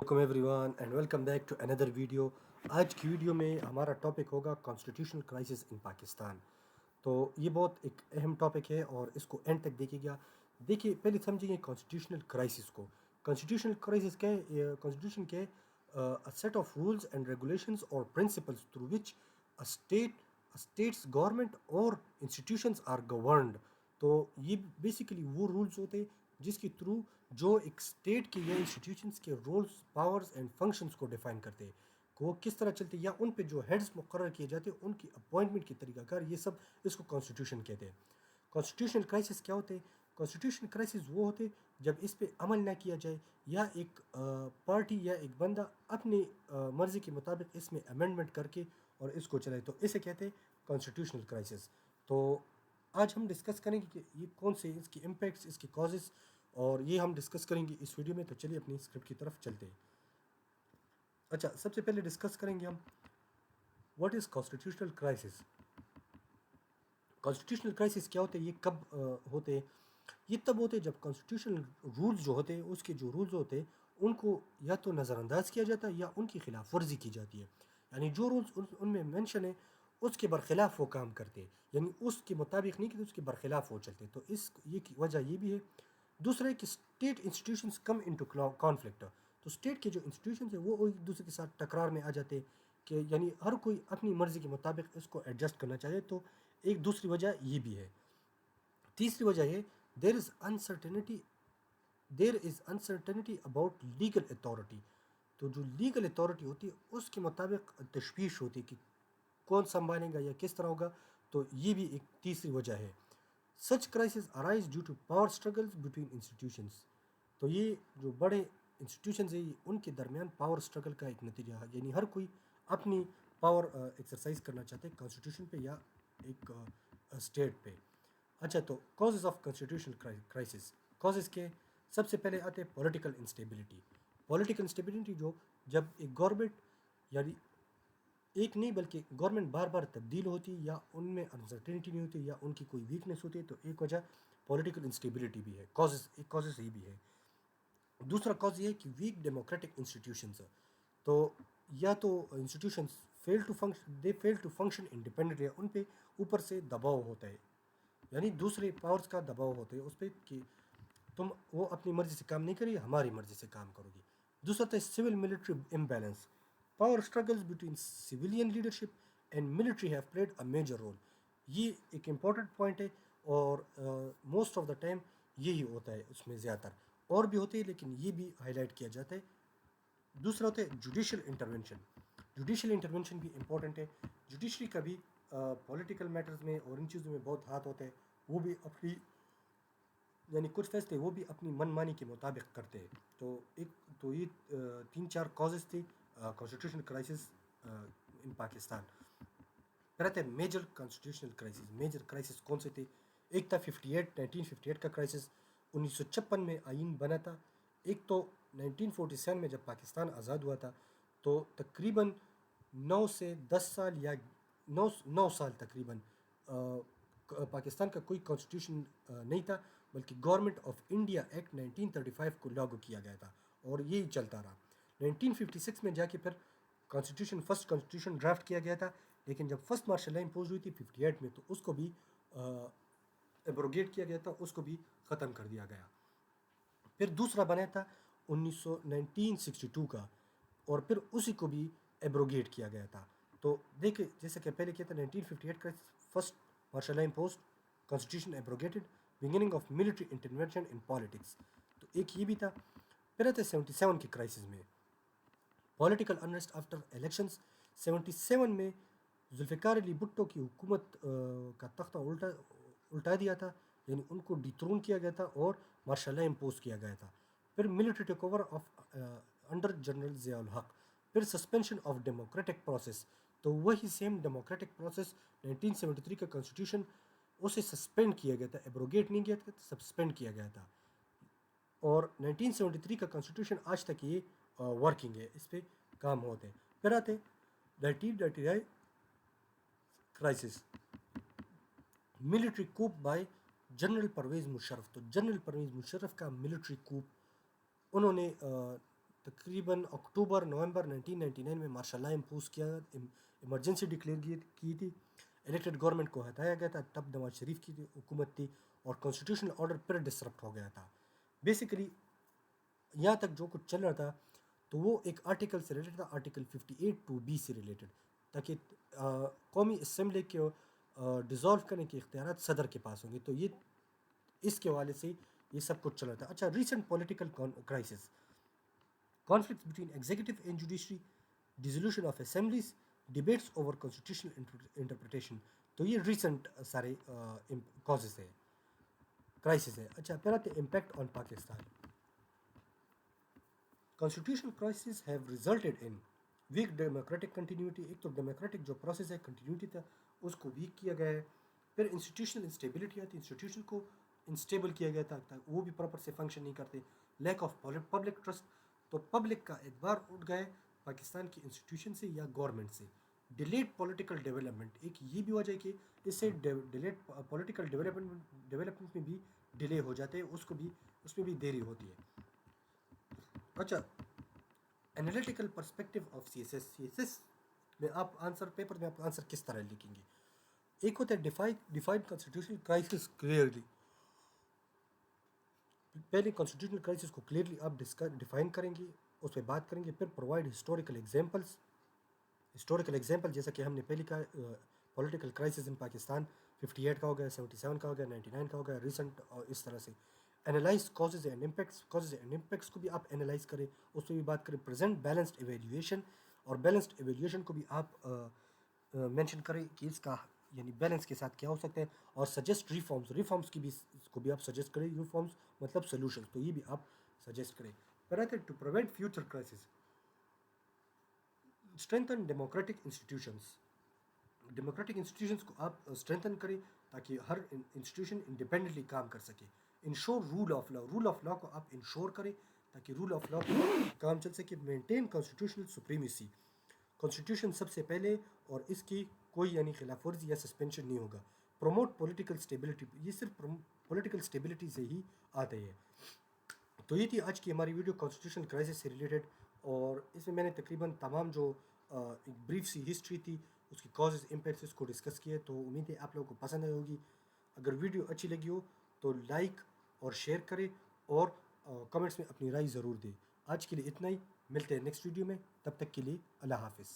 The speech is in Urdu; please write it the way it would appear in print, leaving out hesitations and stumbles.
Welcome everyone and welcome back to اندر ویڈیو. آج کی ویڈیو میں ہمارا ٹاپک ہوگا کانسٹیٹیوشنل کرائسس ان پاکستان. تو یہ بہت ایک اہم ٹاپک ہے اور اس کو اینڈ تک دیکھیے گا. دیکھیے پہلے سمجھیے کانسٹیٹیوشنل کرائسس کو. کانسٹیٹیوشنل کرائسس کیا ہے؟ کانسٹیٹیوشن کے set of rules and regulations اور principles through which states government اور انسٹیٹیوشنز آر گورنڈ. تو یہ بیسیکلی وہ رولز ہوتے ہیں جس کے تھرو جو ایک اسٹیٹ کے یا انسٹیٹیوشنس کے رولز پاورز اینڈ فنکشنز کو ڈیفائن کرتے ہیں کہ وہ کس طرح چلتے ہیں یا ان پہ جو ہیڈز مقرر کیے جاتے ہیں ان کی اپوائنٹمنٹ کی طریقہ کار، یہ سب اس کو کانسٹیٹیوشن کہتے ہیں. کانسٹیٹیوشنل کرائسس کیا ہوتے ہیں؟ کانسٹیٹیوشنل کرائسس وہ ہوتے جب اس پہ عمل نہ کیا جائے یا ایک پارٹی یا ایک بندہ اپنی مرضی کے مطابق اس میں امینڈمنٹ کر کے اور اس کو چلائے، تو اسے کہتے ہیں کانسٹیٹیوشنل کرائسس. تو آج ہم ڈسکس کریں گے کہ یہ کون سے اس کی امپیکٹس، اس کی کازز، اور یہ ہم ڈسکس کریں گے اس ویڈیو میں. تو چلیے اپنی اسکرپٹ کی طرف چلتے ہیں. اچھا، سب سے پہلے ڈسکس کریں گے ہم what is constitutional crisis. Constitutional crisis کیا ہوتے ہیں، یہ کب ہوتے ہیں؟ یہ تب ہوتے ہیں جب کانسٹیٹیوشنل رولز جو ہوتے ہیں، اس کے جو رولز ہوتے ہیں ان کو یا تو نظر انداز کیا جاتا ہے یا ان کی خلاف ورزی کی جاتی ہے. یعنی جو رولز ان میں مینشن ہے اس کے برخلاف وہ کام کرتے ہیں، یعنی اس کے مطابق نہیں کہ اس کے برخلاف وہ چلتے. تو اس یہ کی وجہ یہ بھی ہے. دوسرا ہے کہ state institutions come into conflict. تو اسٹیٹ کے جو انسٹیٹیوشنز ہیں وہ ایک دوسرے کے ساتھ ٹکرار میں آ جاتے ہیں کہ یعنی ہر کوئی اپنی مرضی کے مطابق اس کو ایڈجسٹ کرنا چاہے. تو ایک دوسری وجہ یہ بھی ہے. تیسری وجہ ہے دیر از انسرٹنٹی اباؤٹ لیگل اتھارٹی. تو جو لیگل اتھارٹی ہوتی ہے اس کے مطابق تشویش ہوتی ہے کہ کون سنبھالے گا یا کس طرح ہوگا. تو یہ بھی ایک تیسری وجہ ہے. Such crisis arise due to power struggles between institutions. تو یہ جو بڑے انسٹیٹیوشنز ہیں ان کے درمیان پاور اسٹرگل کا ایک نتیجہ ہے، یعنی ہر کوئی اپنی پاور ایکسرسائز کرنا چاہتے ہیں کانسٹیٹیوشن پہ یا ایک اسٹیٹ پہ. اچھا، تو causes of constitutional crisis. Causes کے سب سے پہلے آتے ہیں پولیٹیکل انسٹیبلٹی. پولیٹیکل انسٹیبلٹی جو جب ایک گورنمنٹ یعنی ایک نہیں بلکہ گورنمنٹ بار بار تبدیل ہوتی یا ان میں انسرٹینٹی نہیں ہوتی یا ان کی کوئی ویکنیس ہوتی ہے، تو ایک وجہ پولیٹیکل انسٹیبلٹی بھی ہے. ایک کازز یہ بھی ہے. دوسرا کاز یہ ہے کہ ویک ڈیموکریٹک انسٹیٹیوشنز. تو یا تو institutions fail to function independently, ان پہ اوپر سے دباؤ ہوتا ہے، یعنی دوسرے پاورز کا دباؤ ہوتا ہے اس پہ کہ تم وہ اپنی مرضی سے کام نہیں کری، ہماری مرضی سے کام کرو گی. دوسرا تھا civil military imbalance. Power struggles between civilian leadership and military have played a major role. یہ ایک امپورٹنٹ پوائنٹ ہے اور موسٹ آف دا ٹائم یہی ہوتا ہے. اس میں زیادہ تر اور بھی ہوتے ہیں لیکن یہ بھی ہائی لائٹ کیا جاتا ہے. دوسرا ہوتا ہے جوڈیشل انٹرونشن. جوڈیشل انٹرونشن بھی امپورٹنٹ ہے. جوڈیشری کا بھی پولیٹیکل میٹرز میں اور ان چیزوں میں بہت ہاتھ ہوتا ہے. وہ بھی اپنی یعنی کچھ فیصلے وہ بھی اپنی من مانی کے مطابق کرتے ہیں. تو یہ 3-4 کازز تھے کانسٹیٹیوشنل کرائسس ان پاکستان. پھر آتے ہیں major constitutional crisis. Major crisis کون سے تھے؟ ایک تھا 1958 کا کرائسس، 1956 میں آئین بنا تھا. ایک تو 1947 میں جب پاکستان آزاد ہوا تھا تو تقریباً 9 سے 10 سال یا 9 سال تقریباً پاکستان کا کوئی کانسٹیٹیوشن نہیں تھا، بلکہ گورنمنٹ آف انڈیا ایکٹ 1935 کو لاگو کیا گیا تھا اور یہی چلتا رہا. 1956 میں جا کے پھر فرسٹ کانسٹیٹیوشن ڈرافٹ کیا گیا تھا، لیکن جب فرسٹ مارشل لا امپوز ہوئی تھی 58 میں تو اس کو بھی ایبروگیٹ کیا گیا تھا، اس کو بھی ختم کر دیا گیا. پھر دوسرا بنا تھا 1962 کا اور پھر اسی کو بھی ایبروگیٹ کیا گیا تھا. تو دیکھیں جیسے کہ پہلے کیا تھا 1958 کا first martial law imposed, constitution abrogated, beginning of military intervention in politics. تو ایک یہ بھی تھا. پھر آتے 77 کے کرائسس میں پولیٹیکل انریسٹ آفٹر الیکشنز. 77 میں ذوالفقار علی بھٹو کی حکومت کا تختہ الٹا دیا تھا، یعنی ان کو ڈیتھرون کیا گیا تھا اور مارشل لا امپوز کیا گیا تھا. پھر military take over of under general Zia الحق. پھر سسپینشن آف ڈیموکریٹک پروسیس. تو وہی سیم ڈیموکریٹک پروسیس 1973 کا کانسٹیٹیوشن اسے سسپینڈ کیا گیا تھا، ایبروگیٹ نہیں کیا تھا، سسپینڈ کیا گیا تھا. اور 1973 کا کانسٹیٹیوشن آج تک یہ ورکنگ ہے، اس پہ کام ہوتے ہیں. پھر آتے 1999 crisis, military coup by general Pervez Musharraf. تو جنرل پرویز مشرف کا ملٹری کوپ، انہوں نے تقریباً اکتوبر نومبر 1999 میں مارشل لا امپوز کیا، ایمرجنسی ڈکلیئر کی تھی، الیکٹڈ گورنمنٹ کو ہٹایا گیا تھا، تب نواز شریف کی حکومت تھی، اور کانسٹیٹیوشنل آرڈر پھر ڈسرپٹ ہو گیا تھا. بیسیکلی یہاں تک جو کچھ چل رہا تھا تو وہ ایک آرٹیکل سے ریلیٹڈ تھا، آرٹیکل 58(2)B سے ریلیٹڈ، تاکہ قومی اسمبلی کے ڈیزالو کرنے کے اختیارات صدر کے پاس ہوں گے. تو یہ اس کے حوالے سے یہ سب کچھ چل رہا تھا. اچھا، recent political crisis, conflicts between executive and judiciary, dissolution of assemblies, debates over constitutional interpretation. تو یہ ریسنٹ سارے کازز ہے، کرائسس ہے. اچھا، پھر آتے impact on Pakistan. Constitutional crises have resulted in weak democratic continuity. ایک تو ڈیموکریٹک جو پروسیس ہے کنٹینیوٹی تھا اس کو ویک کیا گیا ہے. پھر انسٹیٹیوشنل انسٹیبلٹی آتی ہے، انسٹیٹیوشن کو انسٹیبل کیا گیا تھا، وہ بھی پراپر سے فنکشن نہیں کرتے. لیک آف پبلک ٹرسٹ، تو پبلک کا اعتبار اٹھ گئے پاکستان کی انسٹیٹیوشن سے یا گورنمنٹ سے. ڈیلیڈ پولیٹیکل ڈیولپمنٹ، ایک یہ بھی وجہ ہے کہ اس سے ڈیلیڈ پولیٹیکل ڈیولپمنٹ میں بھی ڈیلے ہو جاتے ہیں، اس میں بھی دیری ہوتی ہے. اچھا، analytical perspective of C S S میں آپ آنسر پیپر میں آپ آنسر کس طرح لکھیں گے. ایک ہوتا ہے ڈیفائن کانسٹیٹیوشنل کرائسس کلیئرلی. پہلے کانسٹیٹیوشنل کرائسس کو کلیئرلی آپ ڈیفائن کریں گے، اس پہ بات کریں گے. پھر پرووائڈ ہسٹوریکل ایگزامپل جیسا کہ ہم نے پہلے کہا پولیٹیکل کرائسس ان پاکستان 58 کا ہو گیا، 77 کا ہو گیا، 99 کا ہو گیا ریسنٹ، اور اس طرح سے. اینالائز کازز اینڈ امپیکٹس کو بھی آپ اینالائز کریں، اس پہ بھی بات کریں. پریزنٹ بیلنسڈ ایویلیویشن، اور بیلنسڈ ایویلیویشن کو بھی آپ مینشن کریں کہ اس کا یعنی بیلنس کے ساتھ کیا ہو سکتا ہے. اور سجیسٹ ریفارمس کو بھی آپ سجیسٹ کریں. ریفارمس مطلب سولوشن، تو یہ بھی آپ سجیسٹ کریں. پر آتے to prevent future crisis, strengthen democratic institutions کو آپ اسٹرینتھن کریں تاکہ ہر انسٹیٹیوشن انڈیپینڈنٹلی کام کر سکے. انشور رول آف لا کو آپ انشور کریں تاکہ رول آف لا کو کام چل سکے. مینٹین کانسٹیٹیوشنل سپریمیسی، کانسٹیٹیوشن سب سے پہلے اور اس کی کوئی یعنی خلاف ورزی یا سسپینشن نہیں ہوگا. پروموٹ پولیٹیکل اسٹیبلٹی، یہ صرف پولیٹیکل اسٹیبلٹی سے ہی آتے ہیں. تو یہ تھی آج کی ہماری ویڈیو کانسٹیٹیوشنل کرائسس سے ریلیٹڈ، اور اس میں نے تقریباً تمام جو ایک بریف سی ہسٹری تھی اس کی کازز امپیکٹس اس کو ڈسکس کیے. تو امید ہے آپ لوگوں کو پسند آئی ہوگی. اگر ویڈیو اچھی لگی ہو تو لائک اور شیئر کریں، اور کمنٹس میں اپنی رائے ضرور دیں. آج کے لیے اتنا ہی، ملتے ہیں نیکسٹ ویڈیو میں، تب تک کے لیے اللہ حافظ.